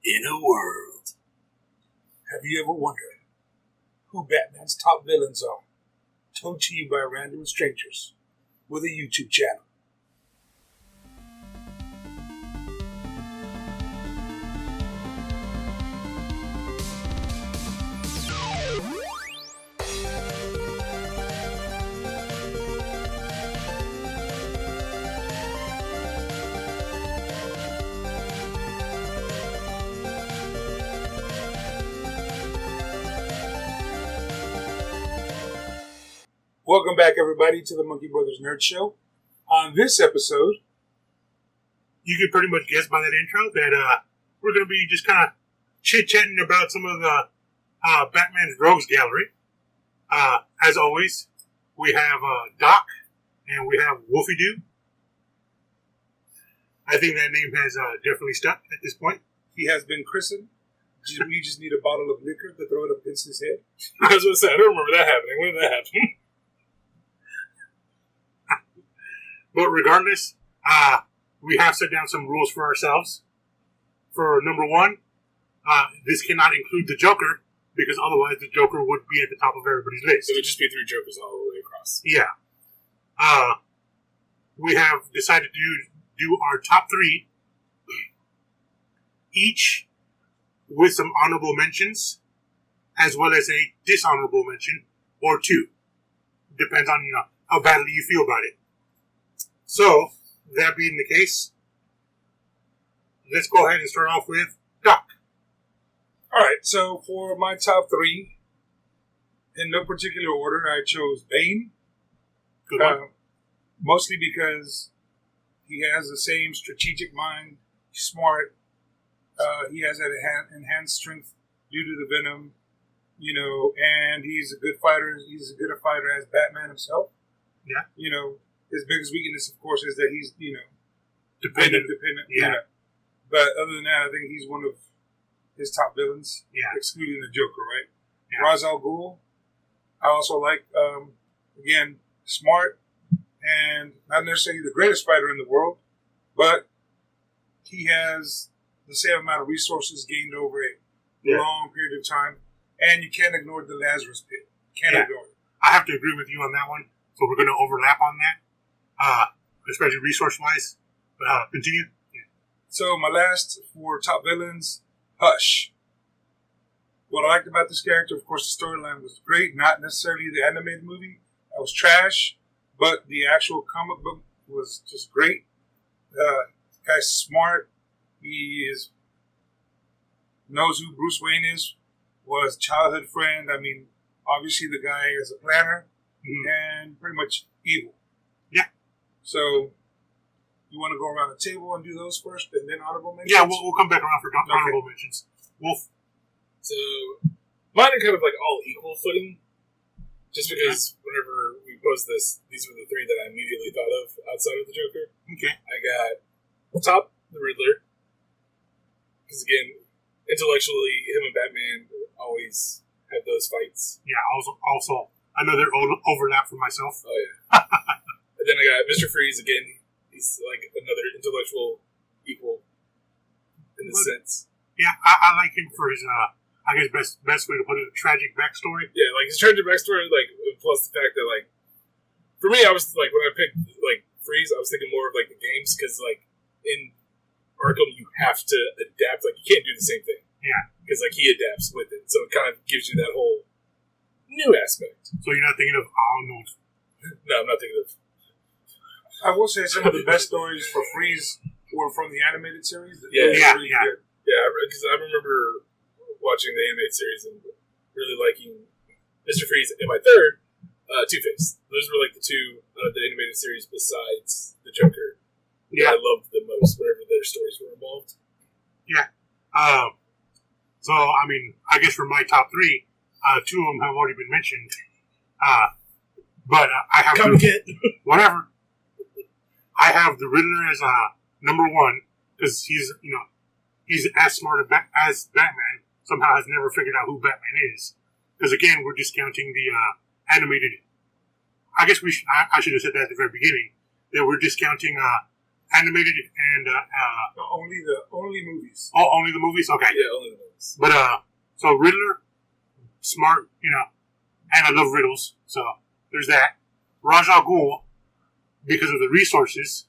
in a world. Have you ever wondered who Batman's top villains are? Told to you by random strangers with a YouTube channel. Welcome back, everybody, to the Monkey Brothers Nerd Show. On this episode, you can pretty much guess by that intro that we're going to be just kind of chit-chatting about some of the Batman's Rogues Gallery. As always, we have Doc and we have Wolfie Doo. I think that name has definitely stuck at this point. he has been christened. We just need a bottle of liquor to throw it up against his head. I was going to say, I don't remember that happening. When did that happen? But regardless, we have set down some rules for ourselves. For number one, this cannot include the Joker, because otherwise the Joker would be at the top of everybody's list. It would just be 3 Jokers all the way across. Yeah. We have decided to do our top 3, each with some honorable mentions, as well as a dishonorable mention, or 2. Depends on, how badly you feel about it. So, that being the case, let's go ahead and start off with Doc. Alright, so for my top 3, in no particular order, I chose Bane. Good one. Mostly because he has the same strategic mind, he's smart, he has that enhanced strength due to the Venom, and he's a good fighter. He's as good a fighter as Batman himself. Yeah. His biggest weakness, of course, is that he's, Dependent. Yeah. But other than that, I think he's one of his top villains. Yeah. Excluding the Joker, right? Yeah. Rozelle Ghoul. I also like, again, smart and not necessarily the greatest fighter in the world, but he has the same amount of resources gained over a long period of time. And you can't ignore the Lazarus Pit. Can't ignore it. I have to agree with you on that one. So we're going to overlap on that. Especially resource-wise. Continue. Yeah. So my last 4 top villains, Hush. What I liked about this character, of course, the storyline was great. Not necessarily the animated movie. That was trash. But the actual comic book was just great. Guy's smart. He knows who Bruce Wayne is. Was childhood friend. I mean, obviously the guy is a planner. And pretty much evil. Yeah. So, you want to go around the table and do those first, and then honorable mentions? Yeah, we'll come back around for honorable mentions. Wolf? So, mine are kind of like all equal footing. Just because whenever we posed this, these were the 3 that I immediately thought of outside of the Joker. Okay. I got top, the Riddler. Because again, intellectually, him and Batman always have those fights. Yeah, also another overlap for myself. Oh, yeah. And then I got Mr. Freeze again. He's like another intellectual equal in the sense. Yeah, I like him for his, I guess best way to put it, a tragic backstory. Yeah, like his tragic backstory, like, plus the fact that, like, for me, I was, like, when I picked, like, Freeze, I was thinking more of, like, the games, because, like, in Arkham, you have to adapt. Like, you can't do the same thing. Yeah. Because, like, he adapts with it. So it kind of gives you that whole new aspect. So you're not thinking of Arnold? No, I'm not thinking of... I will say some of the best stories for Freeze were from the animated series. Yeah, really yeah. good. Yeah, because I remember watching the animated series and really liking Mr. Freeze. And my third, Two-Face. Those were, like, the 2 out of the animated series besides the Joker. Yeah. I loved the most whenever their stories were involved. Yeah. So, I mean, I guess for my top 3, 2 of them have already been mentioned. But I have... Whatever. I have the Riddler as number 1, because he's, he's as smart as Batman, somehow has never figured out who Batman is. Because again, we're discounting the animated... I guess I should have said that at the very beginning, that we're discounting animated and only movies. Oh, only the movies. Okay. Yeah, only the movies. But so Riddler, smart, and I love riddles, so there's that. Rozelle Ghoul, because of the resources,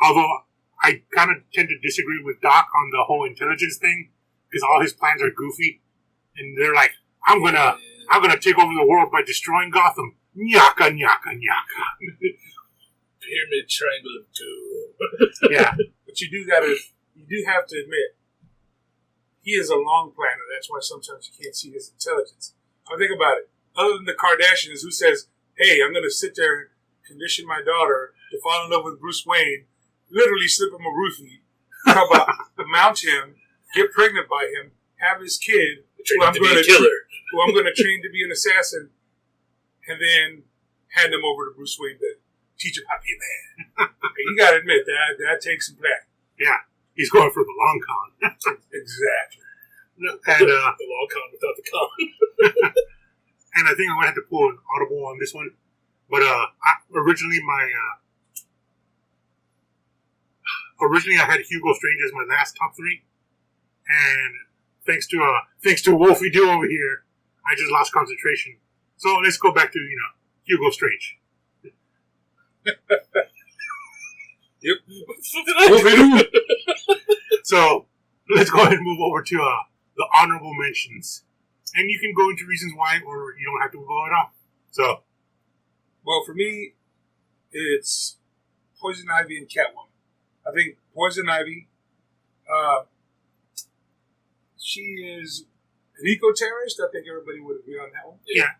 although I kind of tend to disagree with Doc on the whole intelligence thing, because all his plans are goofy, and they're like, I'm gonna take over the world by destroying Gotham. Nyaka, nyaka, nyaka. Pyramid Triangle of Doom. Yeah. But you do have to admit, he is a long planner. That's why sometimes you can't see his intelligence. I think about it. Other than the Kardashians, who says, hey, I'm going to sit there and condition my daughter to fall in love with Bruce Wayne, literally slip him a roofie, how about mount him, get pregnant by him, have his kid, who I'm going to train to be an assassin, and then hand him over to Bruce Wayne to teach him how to be a man. You got to admit, that takes some planning. Yeah. He's going for the long con. Exactly. And, the long con without the con. And I think I'm going to have to pull an audible on this one. But originally I had Hugo Strange as my last top 3. And thanks to Wolfie Doo over here, I just lost concentration. So let's go back to, Hugo Strange. Yep. Wolfie Doo! So let's go ahead and move over to the honorable mentions. And you can go into reasons why, or you don't have to go at all. So, well, for me, it's Poison Ivy and Catwoman. I think Poison Ivy, she is an eco-terrorist. I think everybody would agree on that one. Yeah.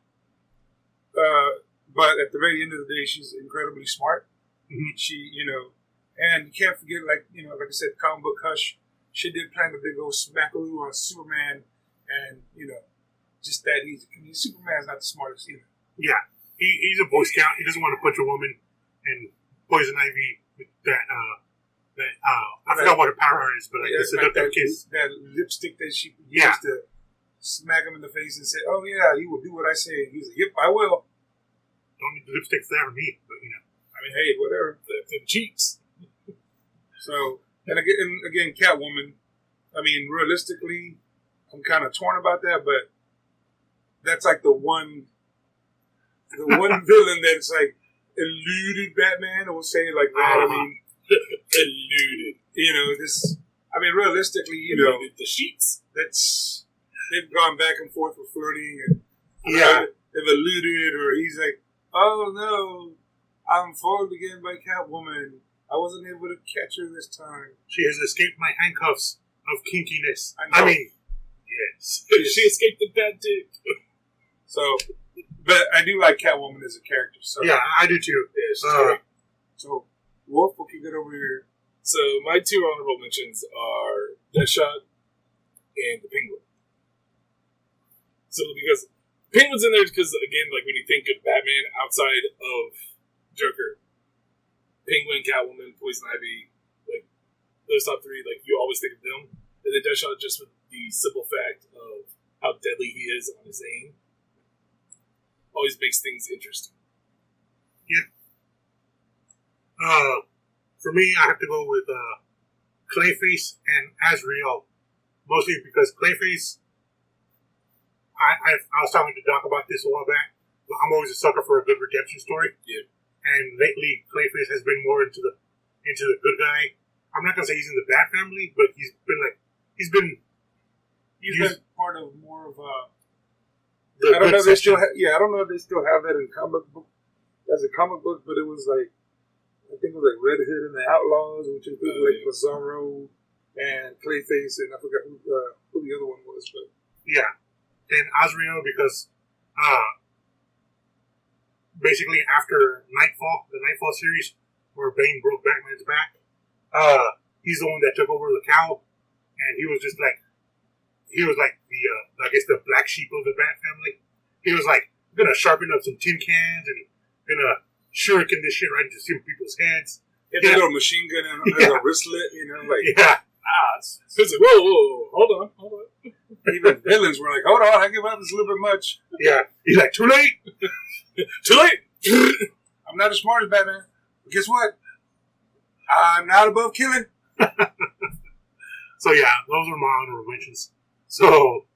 But at the very end of the day, she's incredibly smart. Mm-hmm. She, and you can't forget, like I said, comic book Hush. She did plant a big old smackaroo on Superman, and just that easy. I mean, Superman's not the smartest either. Yeah, he's a Boy Scout. He doesn't want to punch a woman, and Poison Ivy with that. I forgot what her power is, but the seductive kiss. That lipstick that she used to smack him in the face and say, "Oh yeah, you will do what I say." And he's like, "Yep, I will." Don't need the lipstick for that or me, but I mean, hey, whatever. The cheeks. So, and again, Catwoman. I mean, realistically, I'm kind of torn about that, but that's like the one villain that's like eluded Batman. I will say it like that. I mean, eluded. This. I mean, realistically, the sheets. They've gone back and forth with flirting, and they've eluded, or he's like, "Oh no, I'm foiled again by Catwoman. I wasn't able to catch her this time. She has escaped my handcuffs of kinkiness." I mean, yes. She escaped the bad dick. So, but I do like Catwoman as a character. So yeah, I do too. Yeah, she's great. So, Wolf, we'll kick it over here. So, my 2 honorable mentions are Deadshot and the Penguin. So, because Penguin's in there because, again, like when you think of Batman outside of Joker, Penguin, Catwoman, Poison Ivy, like those top 3, like you always think of them. And then Deadshot just with the simple fact of how deadly he is on his aim always makes things interesting. Yeah. For me, I have to go with Clayface and Asriel, mostly because Clayface. I was talking to Doc about this a while back, but I'm always a sucker for a good redemption story. Yeah. And lately, Clayface has been more into the good guy. I'm not gonna say he's in the bad family, but he's been part of more of a. I don't know if they still have that in comic book as a comic book, but it was like I think it was like Red Hood and the Outlaws, which included like Bizarro and Clayface, and I forgot who the other one was, but yeah, and Asriel because basically after Nightfall, the Nightfall series where Bane broke Batman's back, he's the one that took over the cowl, and he was like the I guess the black sheep of the Bat family. He was like gonna sharpen up some tin cans and gonna shuriken this shit right into some people's heads. He had a little machine gun and a wristlet, It's like, whoa, hold on. Even villains were like, hold on, I give up, it's a little bit much. Yeah, he's like, too late. Too late. I'm not as smart as Batman. But guess what? I'm not above killing. So yeah, those are my honorable mentions. So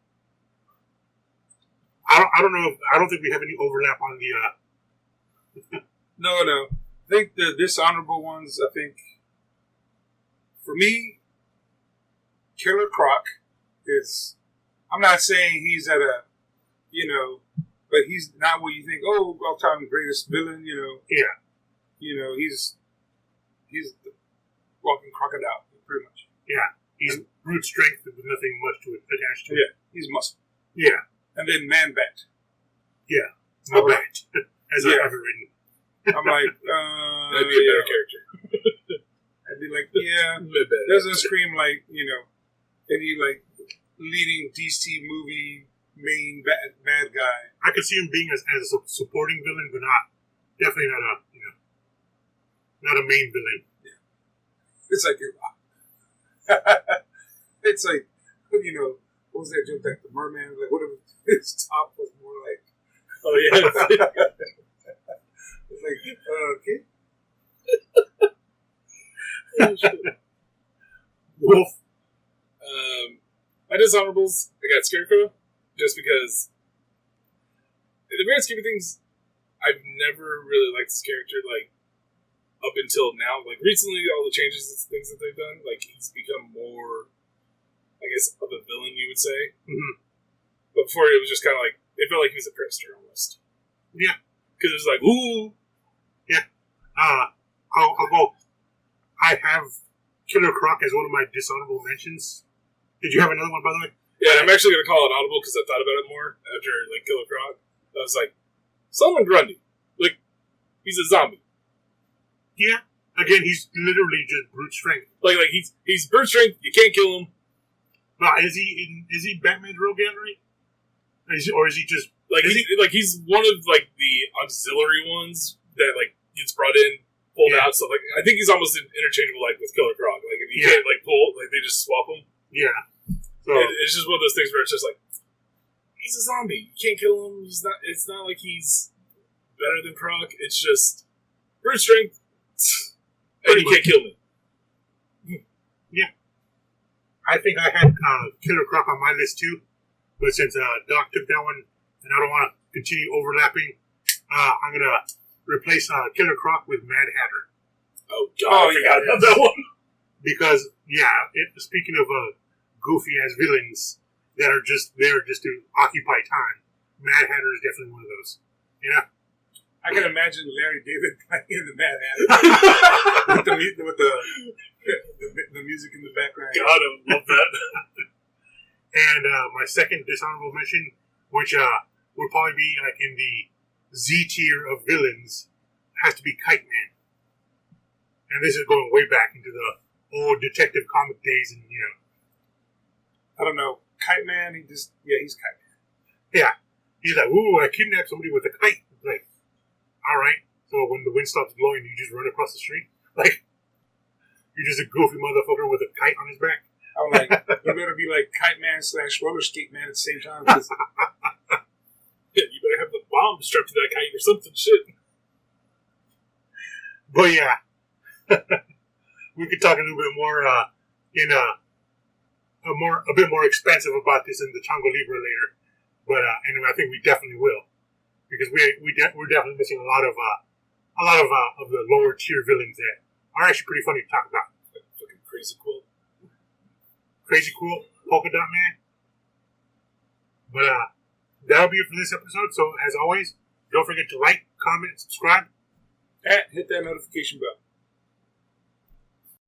I don't know. I don't think we have any overlap on the. No. I think the dishonorable ones. I think for me, Killer Croc is. I'm not saying he's at a, but he's not what you think. Oh, all time greatest villain. Yeah. He's the walking crocodile, pretty much. Yeah. He's brute strength with nothing much to attach to. Yeah, he's muscle. Yeah. And then Man Bat. Yeah. My bat. As I have it written. I'm like, that'd be a better character. I'd be like, yeah, doesn't scream like, any like leading DC movie main bad guy. I could see him being as a supporting villain, but definitely not a main villain. Yeah. It's like, it's like, what was that joke like the merman? Like, what if his top was more like, oh yeah. It's like, okay. Wolf. My dishonorables, I got Scarecrow, just because, in the grand scheme of things, I've never really liked this character, like, up until now. Like, recently, all the changes and things that they've done, like, he's become more, I guess, of a villain, you would say. Mm-hmm. But before, it was just kind of like, it felt like he was a prankster, almost. Yeah. Because it was like, ooh. Yeah. I'll go. I have Killer Croc as one of my dishonorable mentions. Did you have another one, by the way? Yeah, I'm actually going to call it audible because I thought about it more after, like, Killer Croc. I was like, Solomon Grundy. Like, he's a zombie. Yeah. Again, he's literally just brute strength. Like he's brute strength. You can't kill him. But is he Batman's Rogue Gallery? Or is he just he's one of like the auxiliary ones that like gets brought in, pulled out. So like I think he's almost interchangeable like with Killer Croc. Like if you can't like pull, like they just swap him. Yeah. So it's just one of those things where it's just like he's a zombie. You can't kill him. He's not. It's not like he's better than Croc. It's just brute strength, and you can't kill me. Yeah. I think I had Killer Croc on my list too, but since Doc took that one, and I don't want to continue overlapping, I'm gonna replace Killer Croc with Mad Hatter. Oh God, I forgot about that one. Because speaking of goofy ass villains that are just there just to occupy time, Mad Hatter is definitely one of those. I can imagine Larry David playing the Mad Hatter with the music in the background. God, I would love that. And my second dishonorable mention, which would probably be like in the Z tier of villains, has to be Kite Man. And this is going way back into the old detective comic days, and I don't know, Kite Man. He's Kite Man. Yeah, he's like, ooh, I kidnapped somebody with a kite. Like, all right. So when the wind stops blowing, you just run across the street. Like, you're just a goofy motherfucker with a kite on his back. I'm like, you better be like Kite Man / Roller Skate Man at the same time. Yeah, you better have the bomb strapped to that kite or something. Shit. But yeah, we could talk a little bit more a bit more expensive about this in the Chango Libre later. But anyway, I think we definitely will, because we're definitely missing a lot of the lower tier villains that are actually pretty funny to talk about. Fucking Crazy Quilt. Crazy Cool, Polka Dot Man. But that'll be it for this episode. So as always, don't forget to like, comment, subscribe, and hit that notification bell.